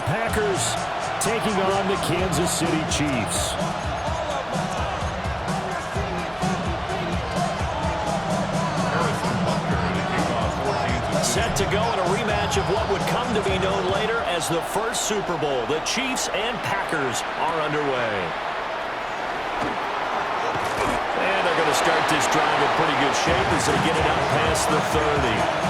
Packers taking on the Kansas City Chiefs. Set to go in a rematch of what would come to be known later as the first Super Bowl. The Chiefs and Packers are underway. And they're going to start this drive in pretty good shape as they get it out past the 30.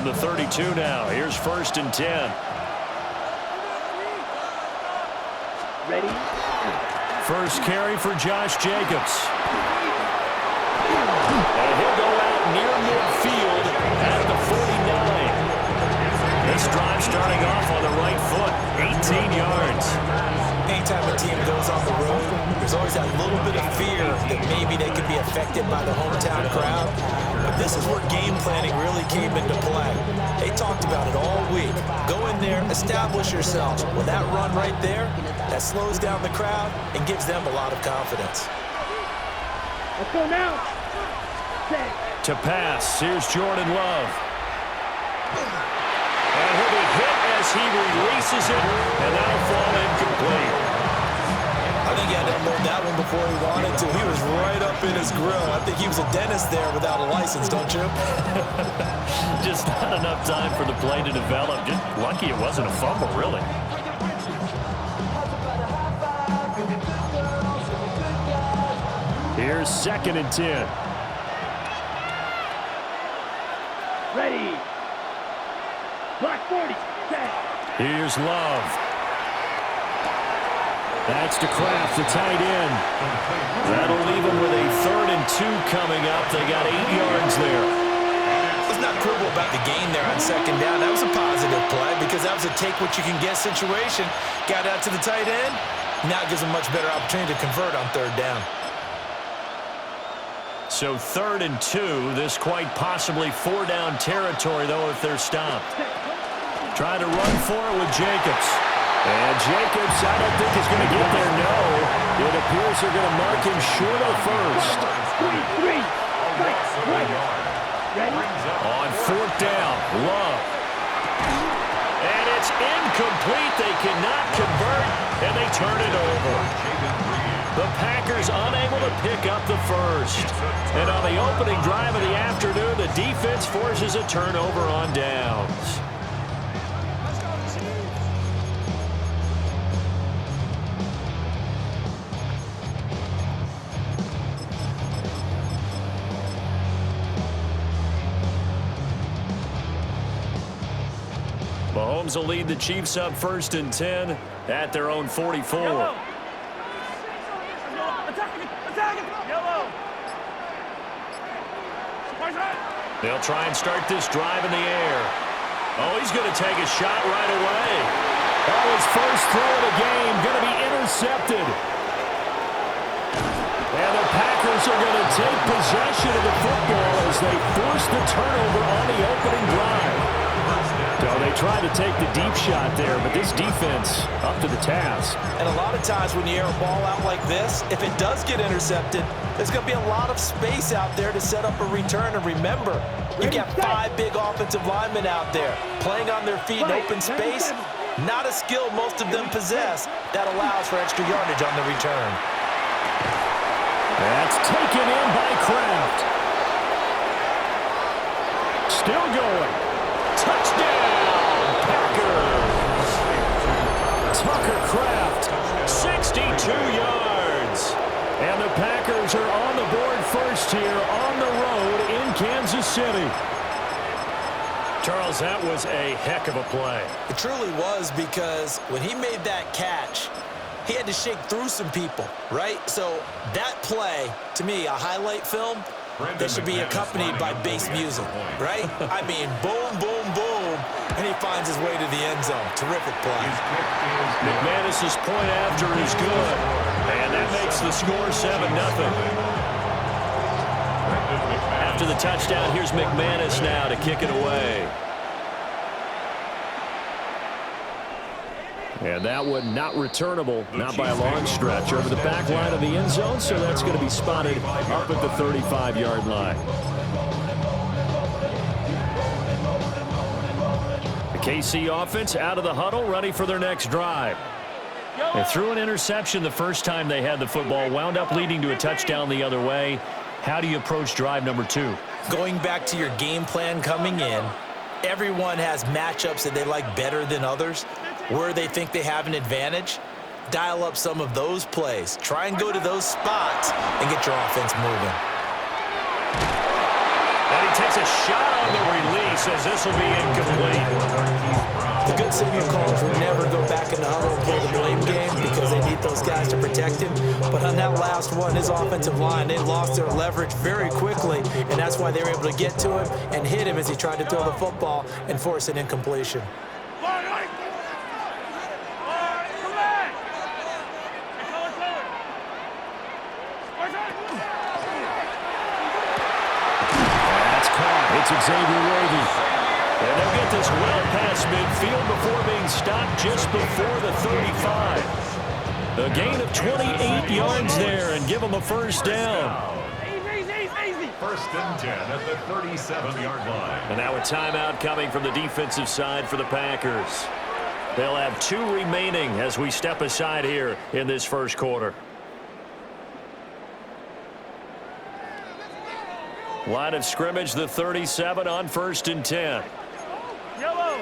The 32 now. Here's 1st and 10. Ready? First carry for Josh Jacobs. And he'll go out near midfield at the 49. This drive starting off on the right foot. 18 yards. Anytime a team goes on the road, there's always that little bit of fear that maybe they could be affected by the hometown crowd. But this is where game planning really came into play. They talked about it all week. Go in there, establish yourselves. With that run right there, that slows down the crowd and gives them a lot of confidence. Let's go now. Set. To pass, here's Jordan Love. And he'll be hit as he releases it, and that'll fall incomplete. I think he had to unload that one before he wanted to. He was right up in his grill. I think he was a dentist there without a license, don't you? Just not enough time for the play to develop. Just lucky it wasn't a fumble, really. Here's 2nd and 10. Ready. Block 40. Set. Here's Love. That's to Kraft, the tight end. That'll leave them with a 3rd and 2 coming up. They got 8 yards there. Let's not quibble about the gain there on 2nd down. That was a positive play because that was a take-what-you-can-get situation. Got out to the tight end. Now it gives them a much better opportunity to convert on 3rd down. So 3rd and 2. This quite possibly 4-down territory, though, if they're stopped. Trying to run for it with Jacobs. And Jacobs, I don't think he's going to get there, no. It appears they're going to mark him short of 1st. On 4th down, Love. And it's incomplete. They cannot convert, and they turn it over. The Packers unable to pick up the 1st. And on the opening drive of the afternoon, the defense forces a turnover on downs. Mahomes will lead the Chiefs up 1st and 10 at their own 44. They'll try and start this drive in the air. Oh, he's going to take a shot right away. That was first throw of the game, going to be intercepted. And the Packers are going to take possession of the football as they force the turnover on the opening drive. So they tried to take the deep shot there, but this defense up to the task. And a lot of times when you air a ball out like this, if it does get intercepted, there's going to be a lot of space out there to set up a return. And remember, you got 5 big offensive linemen out there playing on their feet in open space. Not a skill most of them possess that allows for extra yardage on the return. That's taken in by Kraft. Still going. Touchdown, Packers. Tucker Kraft, 62 yards. And the Packers are on the board first here on the road in Kansas City. Charles, that was a heck of a play. It truly was, because when he made that catch, he had to shake through some people, right? So that play, to me, a highlight film, that should be accompanied by bass music, right? I mean, boom, boom, boom, and he finds his way to the end zone. Terrific play. McManus's point after is good, and that makes the score 7-0. After the touchdown, here's McManus now to kick it away. And that one not returnable, not by a long stretch, over the back line of the end zone, so that's going to be spotted up at the 35-yard line. The KC offense out of the huddle, ready for their next drive. They threw an interception the first time they had the football, wound up leading to a touchdown the other way. How do you approach drive number 2? Going back to your game plan coming in, everyone has matchups that they like better than others. Where they think they have an advantage, dial up some of those plays. Try and go to those spots and get your offense moving. And he takes a shot on the release as this will be incomplete. The good signal callers will never go back in the huddle and play the blame game because they need those guys to protect him. But on that last one, his offensive line, they lost their leverage very quickly, and that's why they were able to get to him and hit him as he tried to throw the football and force an incompletion. It's Xavier Worthy. And they'll get this well past midfield before being stopped just before the 35. A gain of 28 yards there and give them a first down. First and 10 at the 37-yard line. And now a timeout coming from the defensive side for the Packers. They'll have 2 remaining as we step aside here in this first quarter. Line of scrimmage, the 37 on first and 10. Yellow.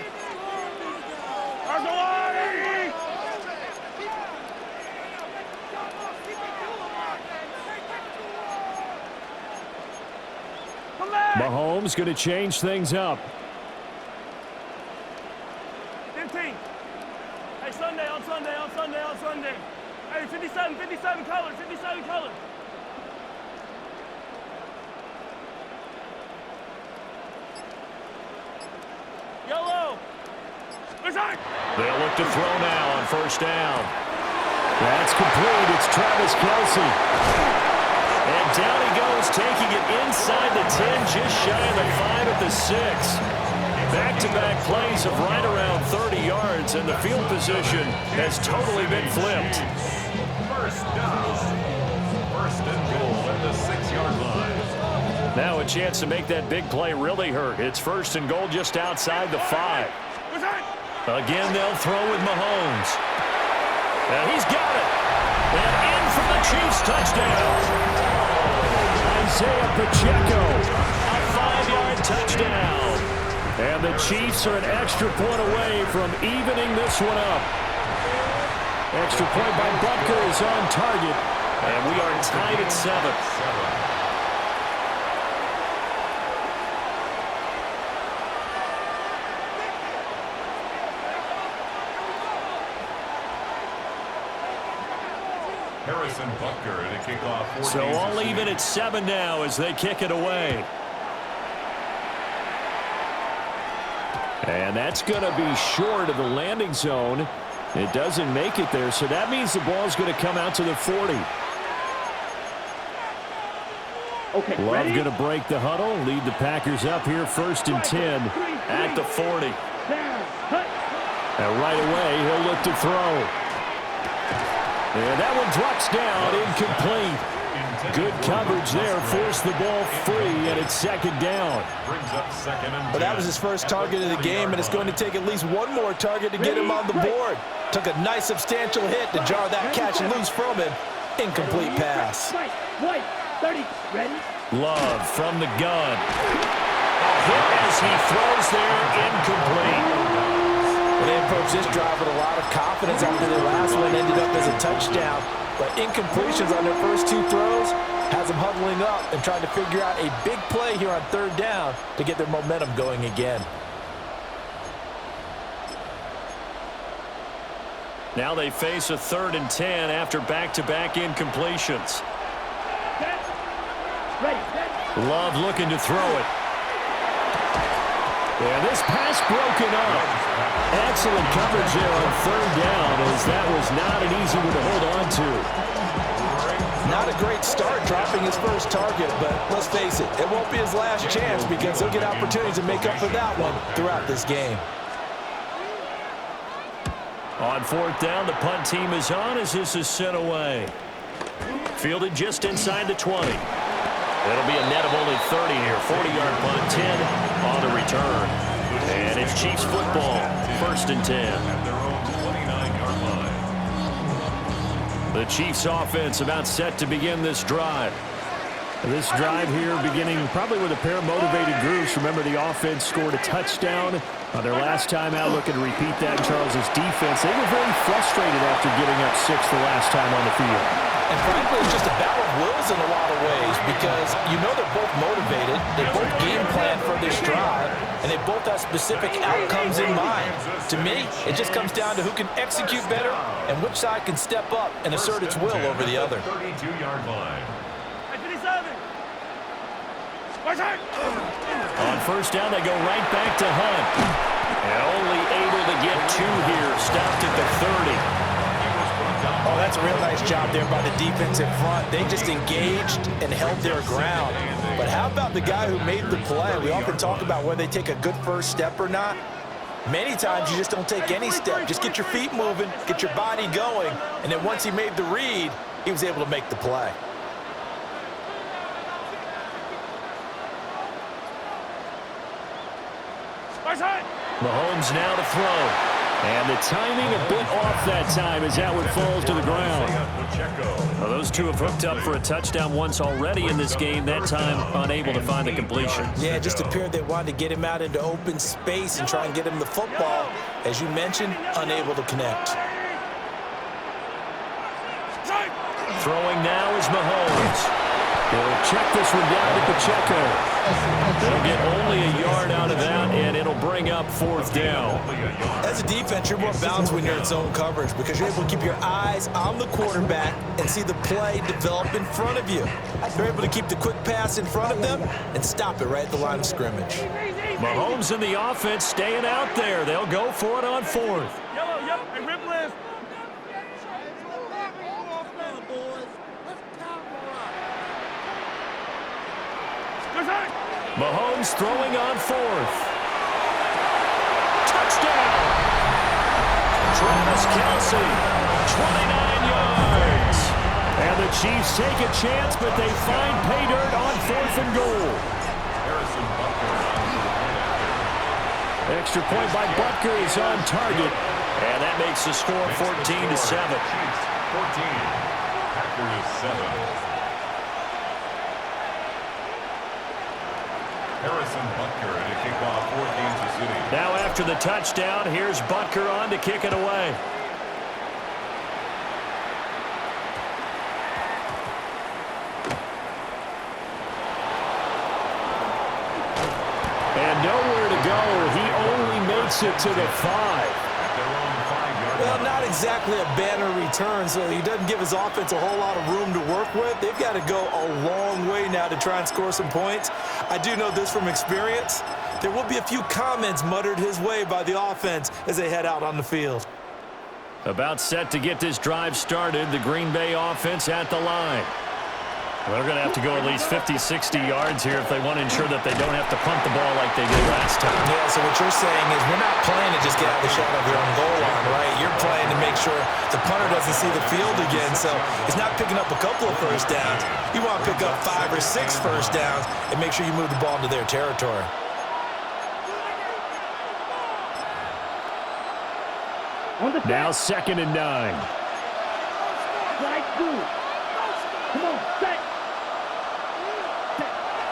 Mahomes going to change things up. 15. Hey, Sunday. Hey, 57 color. Yellow. They'll look to throw now on first down. That's complete. It's Travis Kelce. And down he goes, taking it inside the 10, just shy of the 5 at the 6. Back-to-back plays of right around 30 yards, and the field position has totally been flipped. First down. First and goal at the 6-yard line. Now a chance to make that big play really hurt. It's first and goal just outside the 5. Again, they'll throw with Mahomes. And he's got it. And in for the Chiefs touchdown. Isaiah Pacheco, a 5-yard touchdown. And the Chiefs are an extra point away from evening this one up. Extra point by Butker is on target. And we are tied at 7. Harrison Butker to kick off. So all even at 7 now as they kick it away. And that's going to be short of the landing zone. It doesn't make it there, so that means the ball's going to come out to the 40. Okay, Love going to break the huddle, lead the Packers up here first and 10 at the 40. And right away, he'll look to throw. And that one drops down, incomplete. Good coverage there, forced the ball free, and it's second down. But that was his first target of the game, and it's going to take at least one more target to get him on the board. Took a nice substantial hit to jar that catch loose from him. Incomplete pass. White, 30, ready? Love from the gun. A hit as he throws there, incomplete. They approached this drive with a lot of confidence after their last one ended up as a touchdown. But incompletions on their first 2 throws has them huddling up and trying to figure out a big play here on third down to get their momentum going again. Now they face a 3rd and 10 after back-to-back incompletions. Love looking to throw it. And this pass broken up. Excellent coverage there on third down, as that was not an easy one to hold on to. Not a great start dropping his first target, but let's face it, it won't be his last chance because he'll get opportunities to make up for that one throughout this game. On fourth down, the punt team is on as this is sent away. Fielded just inside the 20. It'll be a net of only 30 here. 40-yard punt, 10 on the return. And it's Chiefs football, 1st and 10. At their own 29-yard line. The Chiefs offense about set to begin this drive. This drive here beginning probably with a pair of motivated groups. Remember, the offense scored a touchdown on their last time out. Looking to repeat that in Charles's defense. They were very frustrated after getting up 6 the last time on the field. And frankly, it's just a battle of wills in a lot of ways because you know they're both motivated. They both game plan for this drive, and they both have specific outcomes in mind. To me, it just comes down to who can execute better and which side can step up and assert its will over the other. 32-yard line. On first down, they go right back to Hunt. And only able to get 2 here. Stopped at the 30. Oh, that's a real nice job there by the defensive front. They just engaged and held their ground. But how about the guy who made the play? We often talk about whether they take a good first step or not. Many times you just don't take any step. Just get your feet moving, get your body going, and then once he made the read, he was able to make the play. Mahomes now to throw. And the timing a bit off that time as that one falls to the ground. Well, those two have hooked up for a touchdown once already in this game. That time unable to find the completion. Yeah, it just appeared they wanted to get him out into open space and try and get him the football. As you mentioned, unable to connect. Throwing now is Mahomes. He'll check this one down to Pacheco. They'll get only a yard out of that, and it'll bring up 4th down. As a defense, you're more balanced when you're in zone coverage because you're able to keep your eyes on the quarterback and see the play develop in front of you. You're able to keep the quick pass in front of them and stop it right at the line of scrimmage. Mahomes and the offense staying out there. They'll go for it on 4th. Mahomes throwing on 4th. Touchdown! Travis Kelce, 29 yards. And the Chiefs take a chance, but they find pay dirt on 4th and goal. Extra point by Butker is on target. And that makes the score 14-7. 14. Packers 7. Harrison Butker to kick off for Kansas City. Now after the touchdown, here's Butker on to kick it away. And nowhere to go. He only makes it to the 5. Well, not exactly a banner return, so he doesn't give his offense a whole lot of room to work with. They've got to go a long way now to try and score some points. I do know this from experience. There will be a few comments muttered his way by the offense as they head out on the field. About set to get this drive started, the Green Bay offense at the line. They're going to have to go at least 50, 60 yards here if they want to ensure that they don't have to punt the ball like they did last time. Yeah, so what you're saying is we're not playing to just get out of the shadow of your own goal line, right? You're playing to make sure the punter doesn't see the field again. So he's not picking up a couple of first downs. You want to pick up 5 or 6 first downs and make sure you move the ball into their territory. Now 2nd and 9. Slide through. Come on, set.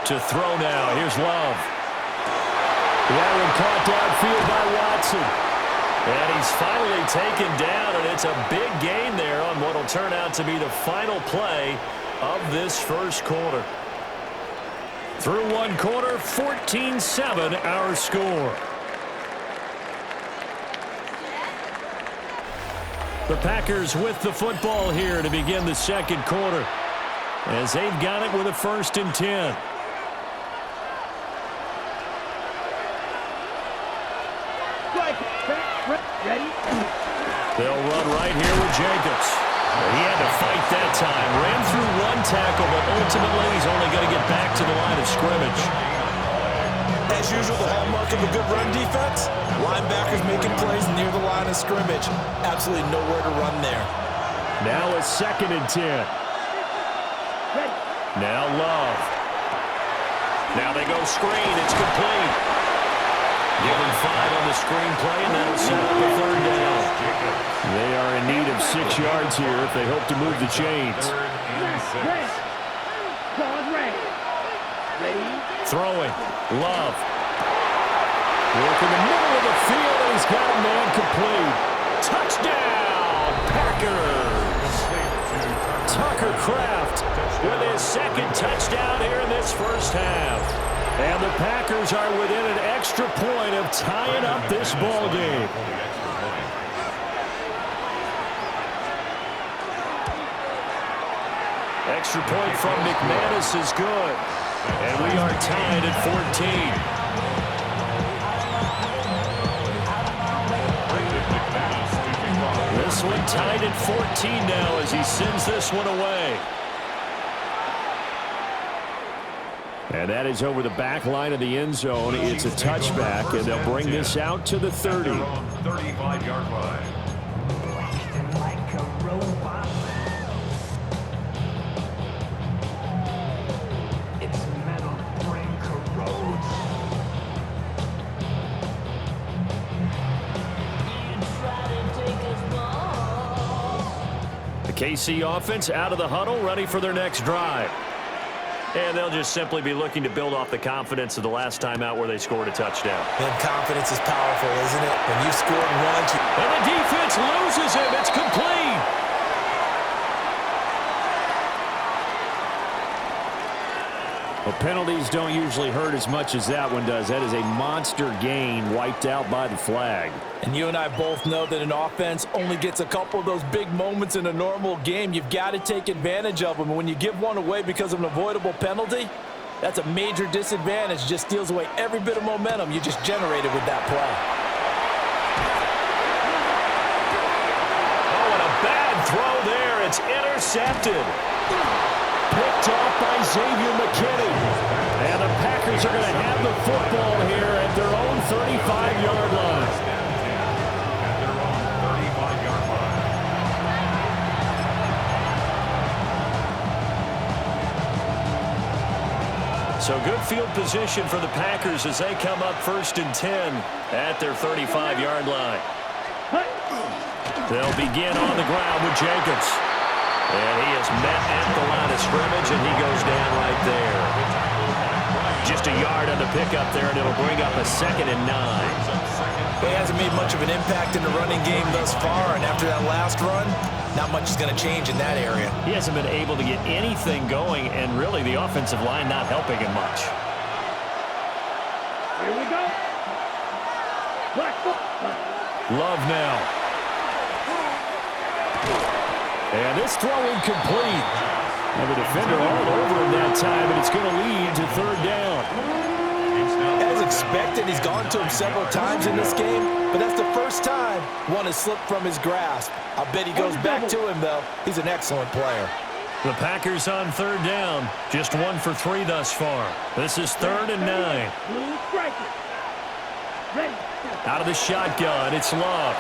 To throw now. Here's Love. That one caught downfield by Watson. And he's finally taken down, and it's a big gain there on what will turn out to be the final play of this first quarter. Through one quarter, 14-7 our score. The Packers with the football here to begin the second quarter, as they've got it with a 1st and 10. Ready? They'll run right here with Jacobs. He had to fight that time. Ran through one tackle, but ultimately he's only going to get back to the line of scrimmage. As usual, the hallmark of a good run defense, linebacker Packers making plays near the line of scrimmage. Absolutely nowhere to run there. Now a 2nd and 10. Now Love. Now they go screen. It's complete. Give him 5 on the screen play, and that'll set up a 3rd down. They are in need of 6 yards here if they hope to move the chains. Throwing. Love. Work in the middle of the field, and he's got a man complete. Touchdown, Packers! Tucker Kraft with his 2nd touchdown here in this first half. And the Packers are within an extra point of tying up this ball game. Extra point from McManus is good. And we are tied at 14. This one tied at 14 now as he sends this one away. And that is over the back line of the end zone. It's a touchback, and they'll bring this out to the 30. 35-yard line. KC offense out of the huddle, ready for their next drive. And they'll just simply be looking to build off the confidence of the last time out where they scored a touchdown. And confidence is powerful, isn't it? When you've scored once. And the defense loses him. It's complete. Well, penalties don't usually hurt as much as that one does. That is a monster gain wiped out by the flag. And you and I both know that an offense only gets a couple of those big moments in a normal game. You've got to take advantage of them. And when you give one away because of an avoidable penalty, that's a major disadvantage. Just steals away every bit of momentum you just generated with that play. Oh, and a bad throw there. It's intercepted. Picked off by Xavier McKinney. And the Packers are going to have the football here at their own 35-yard line. So good field position for the Packers as they come up 1st and 10 at their 35-yard line. They'll begin on the ground with Jenkins. And he is met at the line of scrimmage, and he goes down right there. Just a yard on the pickup there, and it'll bring up a 2nd and 9. He hasn't made much of an impact in the running game thus far, and after that last run, not much is going to change in that area. He hasn't been able to get anything going, and really the offensive line not helping him much. Here we go. Love now. And this throw incomplete. And the defender all over him that time, and it's going to lead to 3rd down. As expected, he's gone to him several times in this game, but that's the first time one has slipped from his grasp. I'll bet he goes back to him, though. He's an excellent player. The Packers on 3rd down. Just 1 for 3 thus far. This is 3rd and 9. Out of the shotgun, it's Love.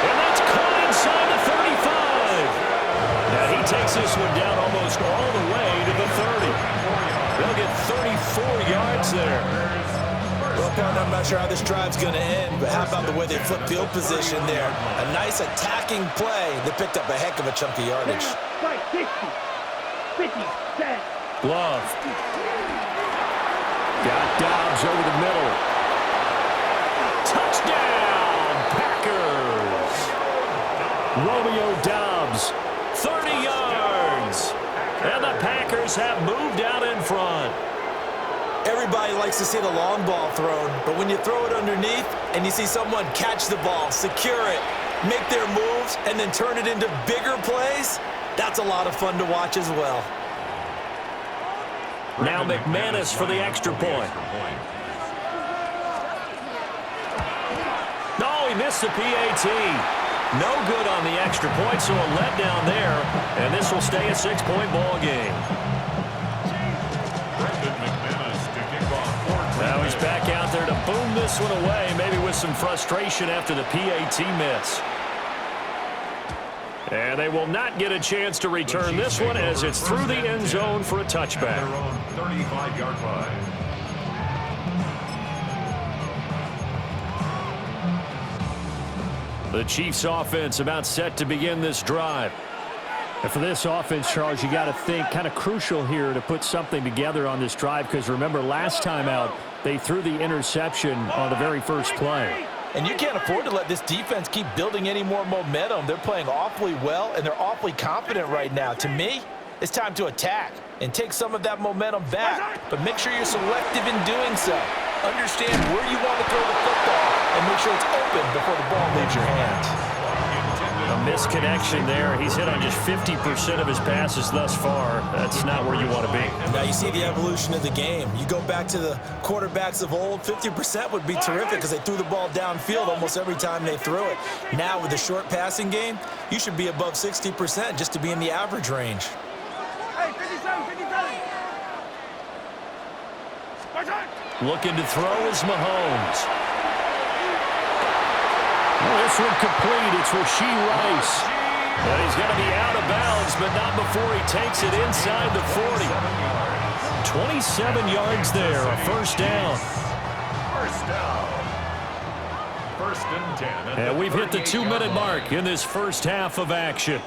And that's caught inside the 35. Now he takes this one down almost all the way to the 30. They'll get 34 yards there. Well, I'm not sure how this drive's going to end, but how about the way they flip field position there? A nice attacking play that picked up a heck of a chunk of yardage. 50, 10. Love. Got Dobbs over the middle. Touchdown, Packers. Romeo Dobbs, 30 yards. And the Packers have moved out in front. Everybody likes to see the long ball thrown, but when you throw it underneath and you see someone catch the ball, secure it, make their moves, and then turn it into bigger plays, that's a lot of fun to watch as well. Now McManus for the extra point. No, he missed the PAT. No good on the extra point, so a letdown there, and this will stay a 6-point ball game. Now he's back out there to boom this one away, maybe with some frustration after the PAT miss. And they will not get a chance to return this one as it's through the end zone for a touchback. 35-yard line. The Chiefs offense about set to begin this drive. And for this offense, Charles, you got to think kind of crucial here to put something together on this drive, because remember last time out they threw the interception on the very first play. And you can't afford to let this defense keep building any more momentum. They're playing awfully well, and they're awfully confident right now. To me, it's time to attack and take some of that momentum back. But make sure you're selective in doing so. Understand where you want to throw the football and make sure it's open before the ball leaves your hands. A misconnection there. He's hit on just 50% of his passes thus far. That's not where you want to be. Now you see the evolution of the game. You go back to the quarterbacks of old, 50% would be terrific because they threw the ball downfield almost every time they threw it. Now with the short passing game, you should be above 60% just to be in the average range. Hey, 57, 57. Looking to throw is Mahomes. This one complete. It's Rashee Rice. And he's going to be out of bounds, but not before he takes it inside the 40. 27 yards there, a first down. First down. First and 10. And we've hit the 2-minute mark in this first half of action.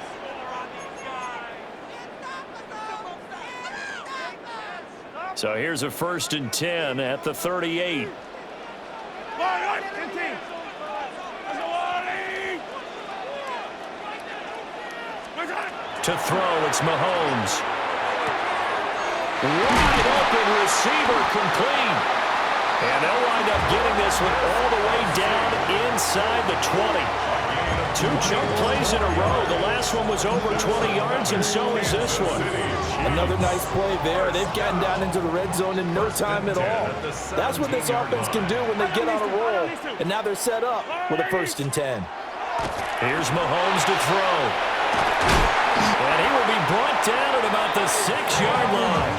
So here's a 1st and 10 at the 38. To throw, it's Mahomes. Wide open receiver complete. And they'll wind up getting this one all the way down inside the 20. 2 chunk plays in a row. The last one was over 20 yards, and so is this one. Another nice play there. They've gotten down into the red zone in no time at all. That's what this offense can do when they get on a roll. And now they're set up with a 1st and 10. Here's Mahomes to throw. And he will be brought down at about the 6-yard line.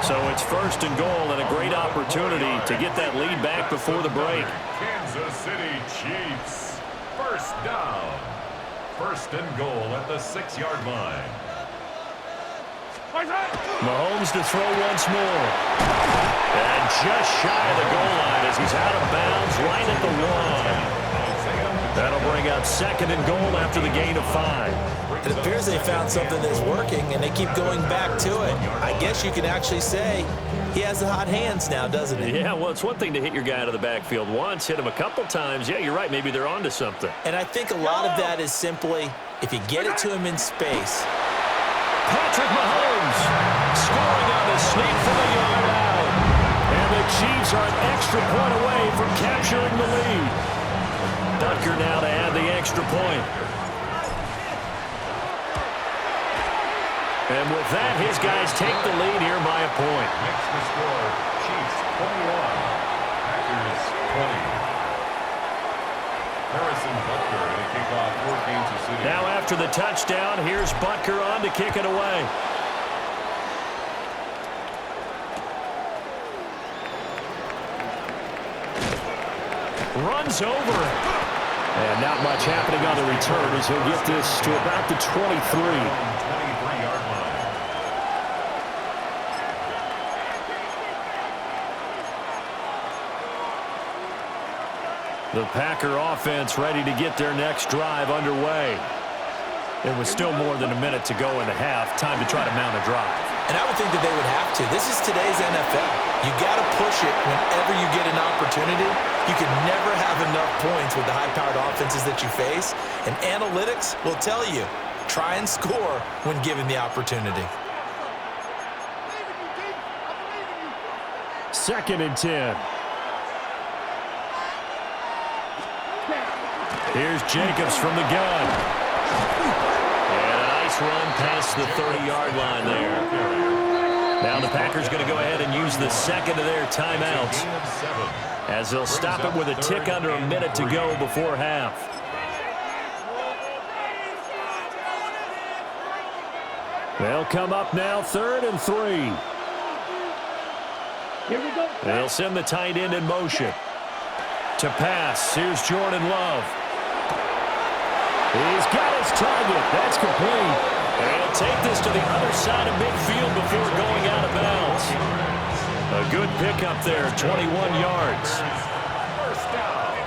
So it's 1st and goal and a great opportunity to get that lead back before the break. Kansas City Chiefs. First down. 1st and goal at the 6-yard line. Mahomes to throw once more. And just shy of the goal line as he's out of bounds right at the 1. That'll bring up 2nd and goal after the gain of 5. It appears they found something that's working, and they keep going back to it. I guess you can actually say he has the hot hands now, doesn't he? Yeah, well, it's one thing to hit your guy out of the backfield once, hit him a couple times. Yeah, you're right. Maybe they're onto something. And I think a lot of that is simply if you get it to him in space. Patrick Mahomes scoring on the sneak from a yard out. And the Chiefs are an extra point away from capturing the lead. Butker now to add the extra point. And with that, his guys take the lead here by a point. Makes the score Chiefs 21, Packers 20. Harrison Butker to kick off for Kansas City. Now after the touchdown, here's Butker on to kick it away. Runs over. And not much happening on the return as he'll get this to about the 23. 23-yard line. The Packer offense ready to get their next drive underway. It was still more than a minute to go in the half. Time to try to mount a drive. And I would think that they would have to. This is today's NFL. You got to push it whenever you get an opportunity. You can never have enough points with the high-powered offenses that you face. And analytics will tell you, try and score when given the opportunity. 2nd and 10. Here's Jacobs from the gun. And a nice run past the 30-yard line there. Now the Packers going to go ahead and use the 2nd of their timeouts as they'll stop it with a tick under a minute to go before half. They'll come up now 3rd and 3. Here we go. They'll send the tight end in motion. To pass, here's Jordan Love. He's got his target. That's complete. And he'll take this to the other side of midfield before going out of bounds. A good pickup there, 21 yards. First down.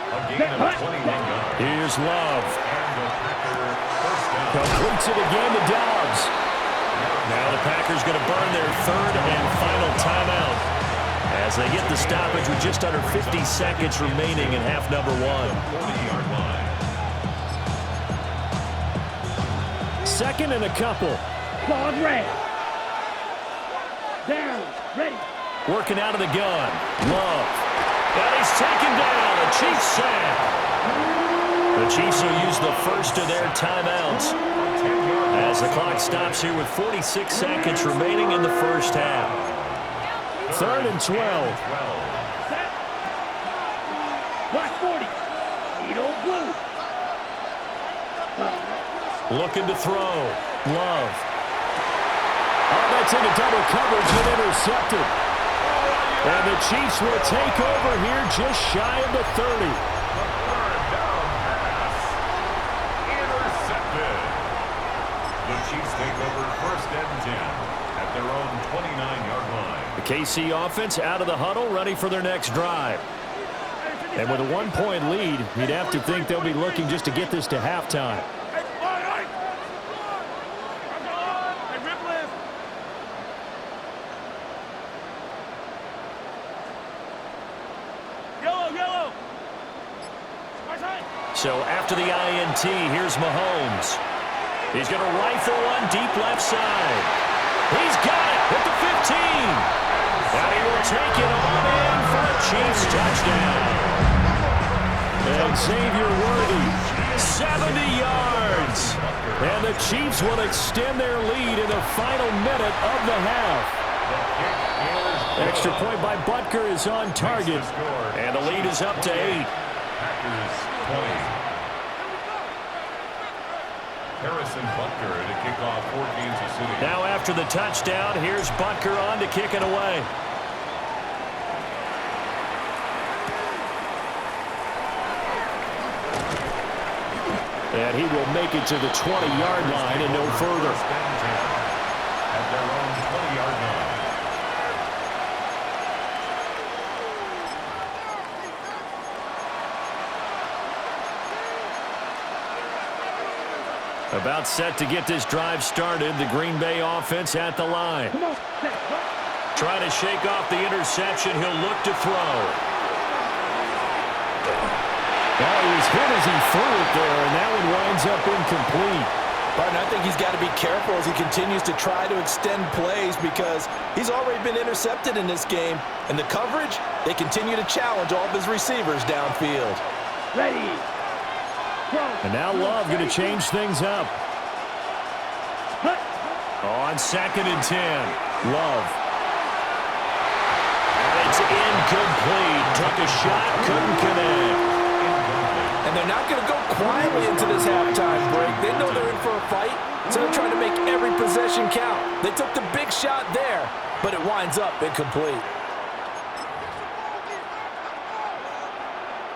A gain of 21 yards. Here's Love. And the Packer first down. Completes it again to Dobbs. Now the Packers going to burn their third and final timeout as they get the stoppage with just under 50 seconds remaining in half number one. 40-yard line. Second and a couple. Ball red. Down. Ready. Working out of the gun. Love. And he's taken down. A Chiefs sack. The Chiefs will use the first of their timeouts as the clock stops here with 46 seconds remaining in the first half. Third and 12. Set. Black 40. Edo blue. Looking to throw. Love. Oh, that's into double coverage and intercepted. And the Chiefs will take over here just shy of the 30. Third down pass. Intercepted. The Chiefs take over first and 10 at their own 29-yard line. The KC offense out of the huddle, ready for their next drive. And with a one-point lead, you'd have to think they'll be looking just to get this to halftime. So after the INT, here's Mahomes. He's going to rifle one deep left side. He's got it at the 15. And he will take it on in for a Chiefs touchdown. And Xavier Worthy, 70 yards. And the Chiefs will extend their lead in the final minute of the half. Extra point by Butker is on target. And the lead is up to 8. Packers 20. Harrison Butker to kick off for Kansas City. Now after the touchdown, here's Butker on to kick it away. And he will make it to the 20-yard line and no further. At their own 20-yard line. About set to get this drive started. The Green Bay offense at the line. Trying to shake off the interception. He'll look to throw. Oh, he was hit as he threw it there, and that one winds up incomplete. But I think he's got to be careful as he continues to try to extend plays because he's already been intercepted in this game. And the coverage, they continue to challenge all of his receivers downfield. Ready. And now Love going to change things up. On second and 10, Love. And it's incomplete. Took a shot, couldn't connect. And they're not going to go quietly into this halftime break. They know they're in for a fight, so they're trying to make every possession count. They took the big shot there, but it winds up incomplete.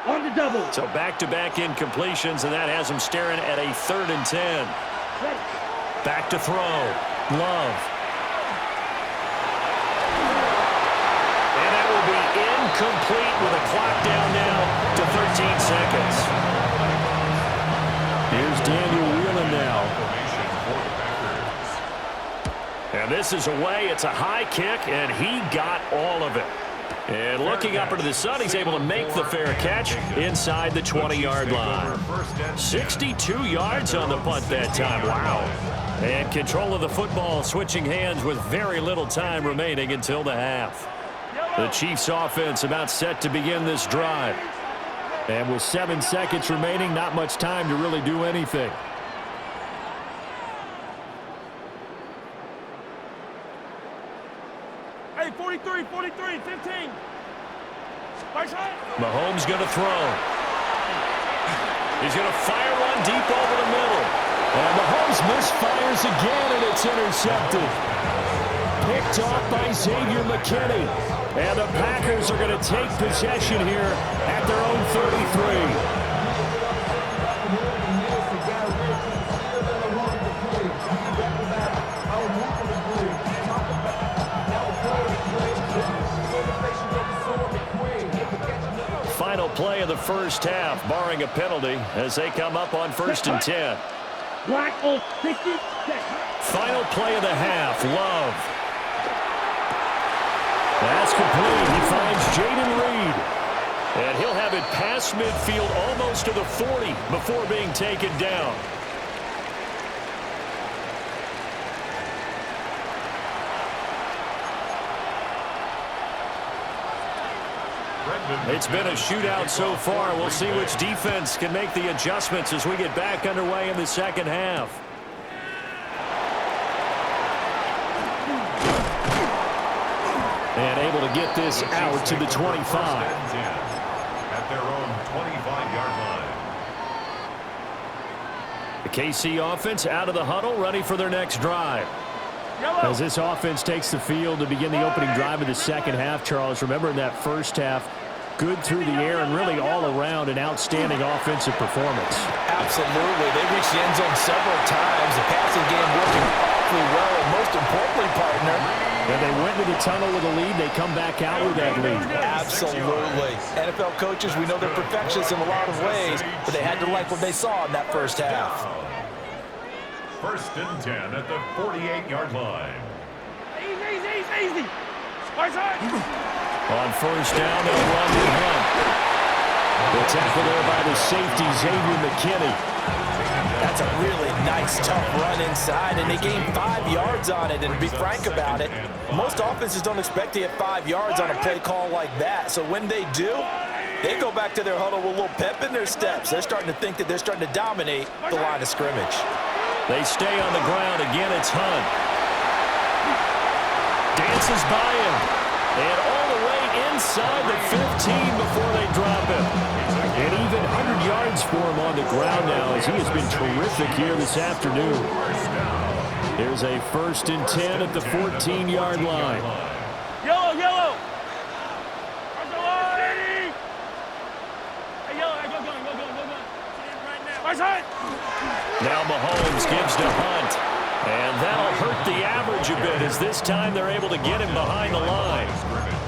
On the double. So back-to-back incompletions, and that has him staring at a third and 10. Back to throw. Love. And that will be incomplete with a clock down now to 13 seconds. Here's Daniel Whelan now. And this is away. It's a high kick, and he got all of it. And looking up into the sun, he's able to make the fair catch inside the 20-yard line. 62 yards on the punt that time. Wow. And control of the football switching hands with very little time remaining until the half. The Chiefs offense about set to begin this drive. And with 7 seconds remaining, not much time to really do anything. Hey, 43, 43, 15. Mahomes going to throw. He's going to fire one deep over the middle. And Mahomes misfires again, and it's intercepted. picked off by Xavier McKinney. And the Packers are going to take possession here at their own 33. Final play of the first half, barring a penalty, as they come up on 1st and 10. Black on 60. Final play of the half, Love. That's complete. He finds Jaden Reed. And he'll have it past midfield almost to the 40 before being taken down. It's been a shootout so far. We'll see which defense can make the adjustments as we get back underway in the second half. And able to get this out to the 25. At their own 25-yard line. The KC offense out of the huddle, ready for their next drive. As this offense takes the field to begin the opening drive of the second half, Charles, remember in that first half, good through the air and really all around an outstanding offensive performance. Absolutely. They reached the end zone several times. The passing game working awfully well, and most importantly, partner, and they went to the tunnel with a lead. They come back out with that lead. Absolutely. NFL coaches, we know they're perfectionists in a lot of ways, but they had to like what they saw in that first half. 1st and 10 at the 48-yard line. Easy. On 1st down, they'll run the hunt. The tackle there by the safety, Xavier McKinney. That's a really nice, tough run inside, and they gained 5 yards on it. And to be frank about it, most offenses don't expect to get 5 yards on a play call like that. So when they do, they go back to their huddle with a little pep in their steps. They're starting to think that they're starting to dominate the line of scrimmage. They stay on the ground. Again, it's Hunt. Dances by him. And all the way inside the 15 before they drop him. And even 100 yards for him on the ground now, as he has been terrific here this afternoon. Here's a 1st and 10 at the 14-yard line. Yellow. Hey, yellow, go. Right now. Now Mahomes gives to Hunt. And that'll hurt the average a bit, as this time they're able to get him behind the line.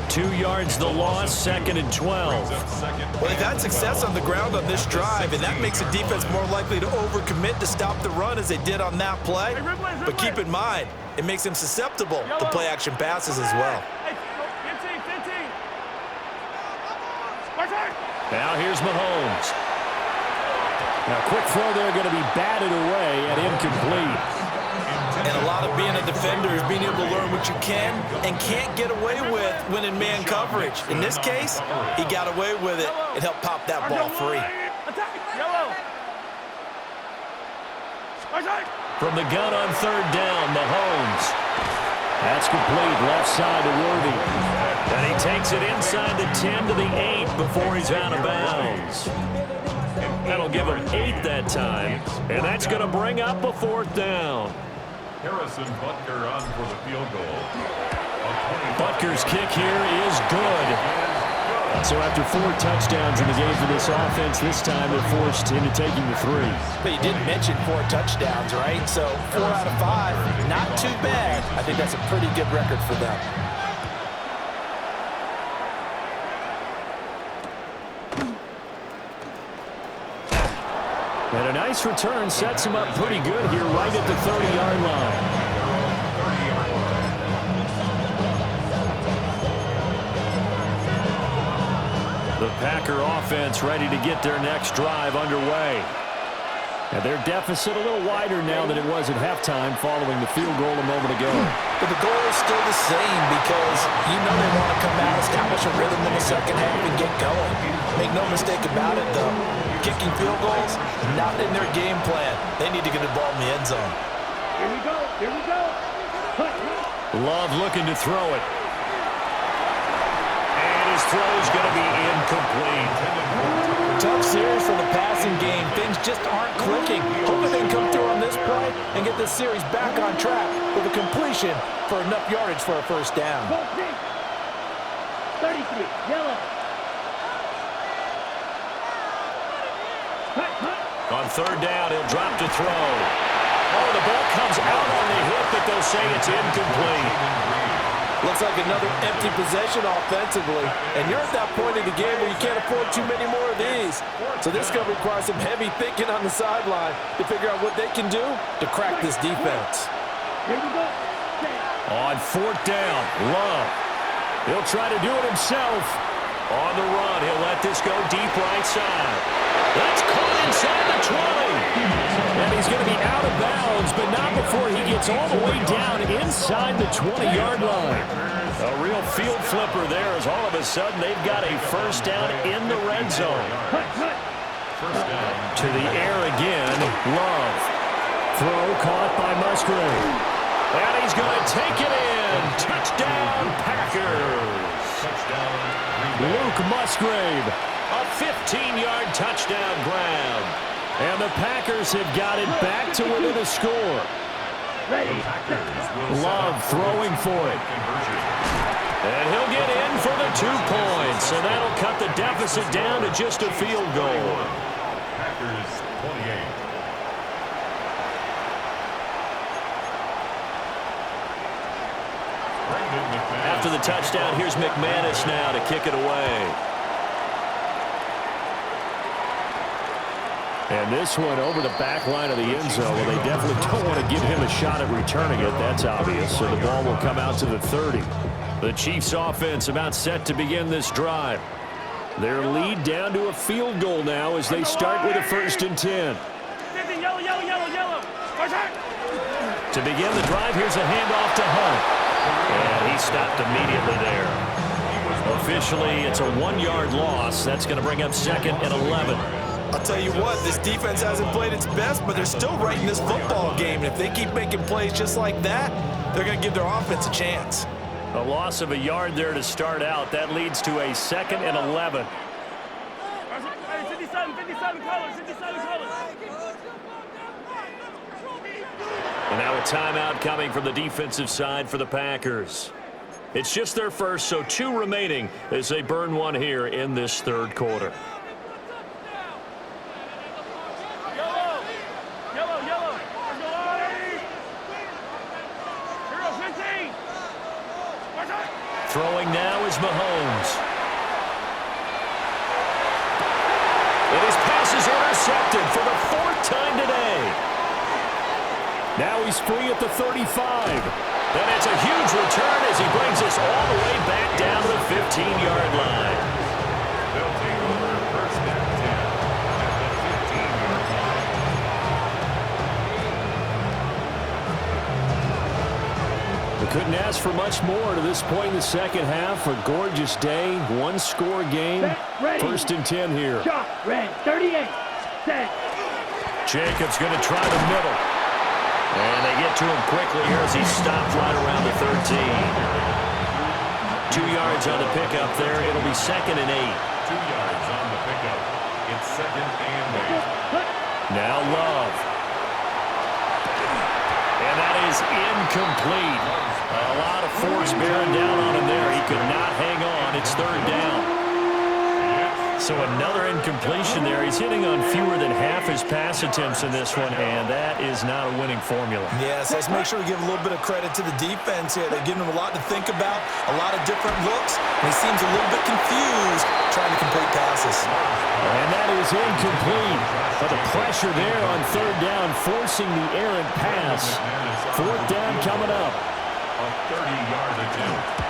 2 yards the loss, 2nd and 12. Well, they've had success on the ground on this drive, and that makes the defense more likely to overcommit to stop the run as they did on that play. But keep in mind, it makes them susceptible to play-action passes as well. 15. Now here's Mahomes. Now, quick throw there, going to be batted away and incomplete. And a lot of being a defender is being able to learn what you can and can't get away with when in man coverage. In this case, he got away with it and helped pop that ball free. From the gun on 3rd down, Mahomes. That's complete, left side to Worthy. And he takes it inside the 10 to the 8 before he's out of bounds. That'll give him 8 that time, and that's going to bring up a 4th down. Harrison Butker on for the field goal. Butker's kick here is good. So after 4 touchdowns in the game for this offense, this time they're forced into taking the 3. But you did mention 4 touchdowns, right? So 4 out of 5, not too bad. I think that's a pretty good record for them. And a nice return sets him up pretty good here right at the 30-yard line. The Packer offense ready to get their next drive underway. And their deficit a little wider now than it was at halftime following the field goal a moment ago. But the goal is still the same because you know they want to come out, establish a rhythm in the second half, and get going. Make no mistake about it, though. Kicking field goals, not in their game plan. They need to get the ball in the end zone. Here we go. Love looking to throw it. And his throw is going to be incomplete. Tough series for the passing game. Things just aren't clicking. Hoping they can come through on this play. and get this series back on track with a completion for enough yardage for a first down. 33, yellow. On third down, he'll drop to throw. Oh, the ball comes out on the hit, but they'll say it's incomplete. Looks like another empty possession offensively. And you're at that point in the game where you can't afford too many more of these. So this is going to require some heavy thinking on the sideline to figure out what they can do to crack this defense. Here we go. On fourth down, Love. He'll try to do it himself. On the run, he'll let this go deep right side. That's caught inside the 20. And he's going to be out of bounds, but not before he gets all the way down inside the 20-yard line. A real field flipper there as all of a sudden they've got a first down in the red zone. To the air again, Love. Throw caught by Musgrave. And he's going to take it in. Touchdown, Packers. Luke Musgrave, a 15-yard touchdown grab. And the Packers have got it back to within a score. Love throwing for it. And he'll get in for the 2 points. And that'll cut the deficit down to just a field goal. Packers 28. After the touchdown, here's McManus now to kick it away. And this one over the back line of the end zone. Well, they definitely don't want to give him a shot at returning it. That's obvious. So the ball will come out to the 30. The Chiefs offense about set to begin this drive. Their lead down to a field goal now as they start with a 1st and 10. Yellow, yellow, yellow, yellow. To begin the drive, here's a handoff to Hunt. And he stopped immediately there. Officially, it's a 1-yard loss. That's going to bring up 2nd and 11. I'll tell you what, this defense hasn't played its best, but they're still right in this football game. And if they keep making plays just like that, they're going to give their offense a chance. A loss of a yard there to start out. That leads to a 2nd and 11. 57 colors, 57 colors. And now a timeout coming from the defensive side for the Packers. It's just their first, so 2 remaining as they burn one here in this 3rd quarter. Yellow, yellow, yellow. Let's go on, Eddie. Hero 15. Throwing now is Mahomes. And his pass is intercepted for the 4th time today. Now he's free at the 35. And it's a huge return as he brings us all the way back down to the 15-yard line. They'll take over 1st and 10 at the 15-yard line. We couldn't ask for much more to this point in the 2nd half. A gorgeous day, 1-score game. 1st and 10 here. Shot, red, 38. Set. Jacobs going to try the middle. And they get to him quickly here as he stopped right around the 13. 2 yards on the pickup there. It'll be 2nd and 8. 2 yards on the pickup. It's 2nd and 8. Now Love. And that is incomplete. A lot of force bearing down on him there. He could not hang on. It's 3rd down. So another incompletion there. He's hitting on fewer than half his pass attempts in this one, and that is not a winning formula. Yes, let's make sure we give a little bit of credit to the defense here. They're giving him a lot to think about, a lot of different looks, and he seems a little bit confused trying to complete passes. And that is incomplete. But the pressure there on 3rd down, forcing the errant pass. 4th down coming up. A 30-yard attempt.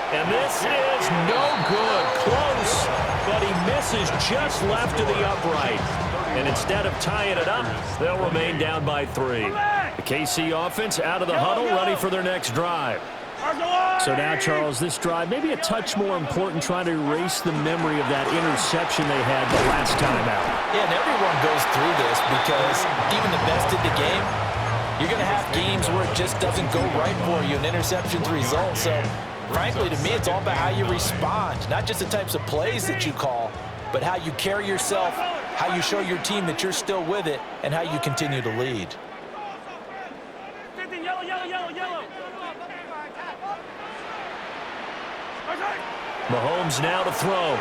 And this is no good. Close, but he misses just left of the upright. And instead of tying it up, they'll remain down by 3. The KC offense out of the huddle, ready for their next drive. So now, Charles, this drive maybe a touch more important, trying to erase the memory of that interception they had the last time out. Yeah, and everyone goes through this because even the best in the game, you're going to have games where it just doesn't go right for you, and interceptions result. So frankly, to me, it's all about how you respond, not just the types of plays that you call, but how you carry yourself, how you show your team that you're still with it, and how you continue to lead. Yellow, yellow, yellow, yellow. Mahomes now to throw.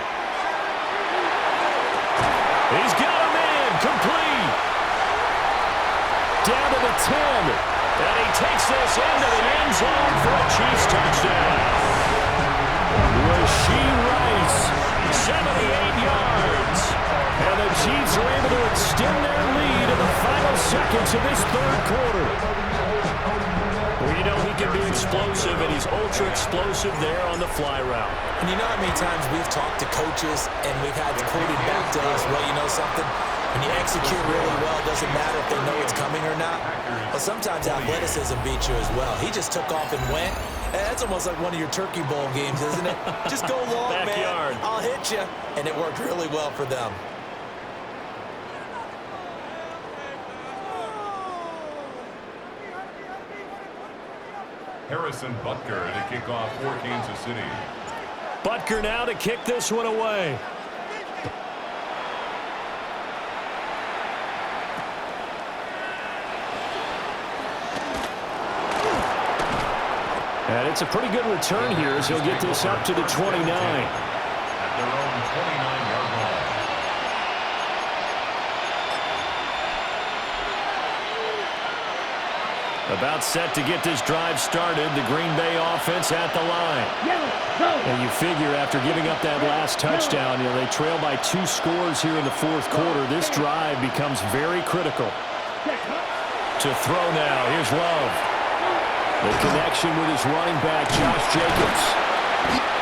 He's got him in, complete. Down to the 10. And he takes this into the end zone for a Chiefs touchdown. Rashee Rice, 78 yards. And the Chiefs are able to extend their lead in the final seconds of this third quarter. Well, you know he can be explosive, and he's ultra-explosive there on the fly route. And you know how many times we've talked to coaches and we've had quoted back to us, well, you know something? When you execute really well, it doesn't matter if they know it's coming or not. But sometimes athleticism beats you as well. He just took off and went. And that's almost like one of your Turkey Bowl games, isn't it? Just go long, Backyard. man. I'll hit you. And it worked really well for them. Harrison Butker to kick off for Kansas City. Butker now to kick this one away. And it's a pretty good return here as he'll get this up to the 29. At their own 29-yard line. About set to get this drive started. The Green Bay offense at the line. And you figure after giving up that last touchdown, they trail by 2 scores here in the fourth quarter. This drive becomes very critical. To throw now. Here's Love. The connection with his running back, Josh Jacobs.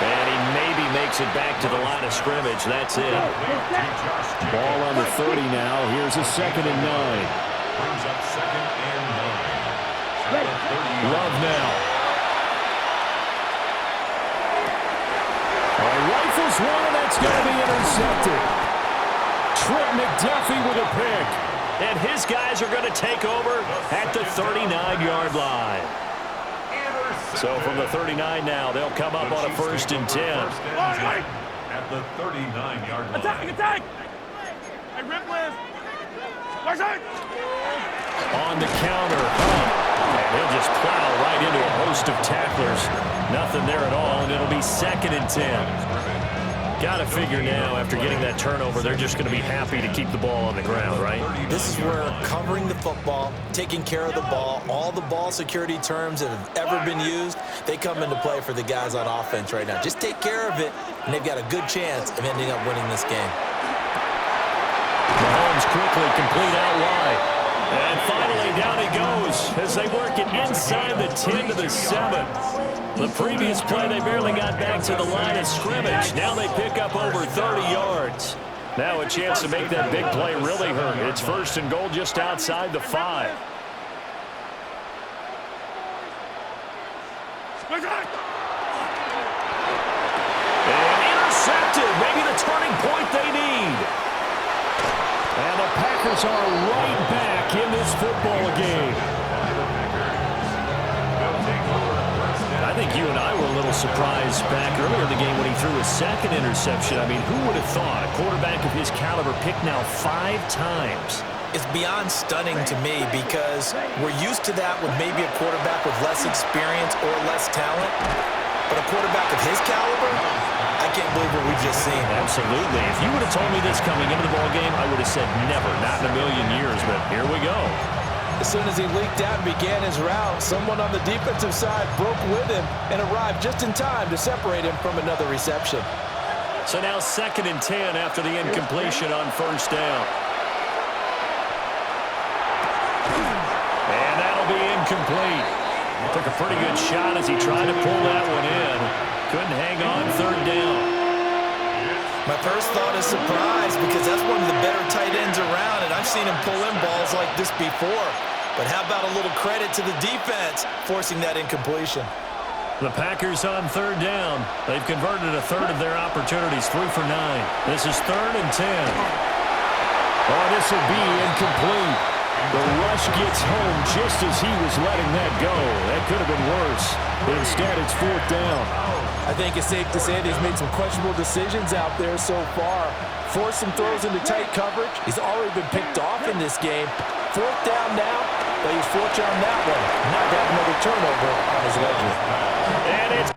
And he maybe makes it back to the line of scrimmage. That's it. Ball on the 30 now. Here's a 2nd and 9. Brings up 2nd and 9. Love now. Rifles one, and that's going to be intercepted. Trent McDuffie with a pick. And his guys are going to take over at the 39-yard line. So from the 39 now, they'll come up on a 1st and 10. At the 39-yard line. Attack, attack! Hey, rip lift. Where's it? On the counter, and he'll just plow right into a host of tacklers. Nothing there at all, and it'll be 2nd and 10. Got to figure now, after getting that turnover, they're just going to be happy to keep the ball on the ground, right? This is where covering the football, taking care of the ball, all the ball security terms that have ever been used, they come into play for the guys on offense right now. Just take care of it, and they've got a good chance of ending up winning this game. Mahomes quickly complete out wide. And finally, down he goes as they work it inside the 10 to the 7. The previous play, they barely got back to the line of scrimmage. Now they pick up over 30 yards. Now a chance to make that big play really hurt. It's 1st and goal just outside the 5. And intercepted. Maybe the turning point they need. And the Packers are right back in this football game. I think you and I were a little surprised back earlier in the game when he threw his 2nd interception. I mean, who would have thought a quarterback of his caliber picked now 5 times? It's beyond stunning to me because we're used to that with maybe a quarterback with less experience or less talent. But a quarterback of his caliber, I can't believe what we've just seen. Absolutely. If you would have told me this coming into the ballgame, I would have said never, not in a million years, but here we go. As soon as he leaked out and began his route, someone on the defensive side broke with him and arrived just in time to separate him from another reception. So now 2nd and 10 after the incompletion on 1st down. And that'll be incomplete. Took a pretty good shot as he tried to pull that one in. Couldn't hang on 3rd down. My first thought is surprise because that's one of the better tight ends around, and I've seen him pull in balls like this before. But how about a little credit to the defense forcing that incompletion? The Packers on 3rd down. They've converted a 1/3 of their opportunities, 3 for 9. This is 3rd and 10. Oh, this will be incomplete. The rush gets home just as he was letting that go. That could have been worse. Instead, it's 4th down. I think it's safe to say that he's made some questionable decisions out there so far. Forced some throws into tight coverage. He's already been picked off in this game. 4th down now, but he's fortunate on that one. Not got another turnover on his ledger. And it's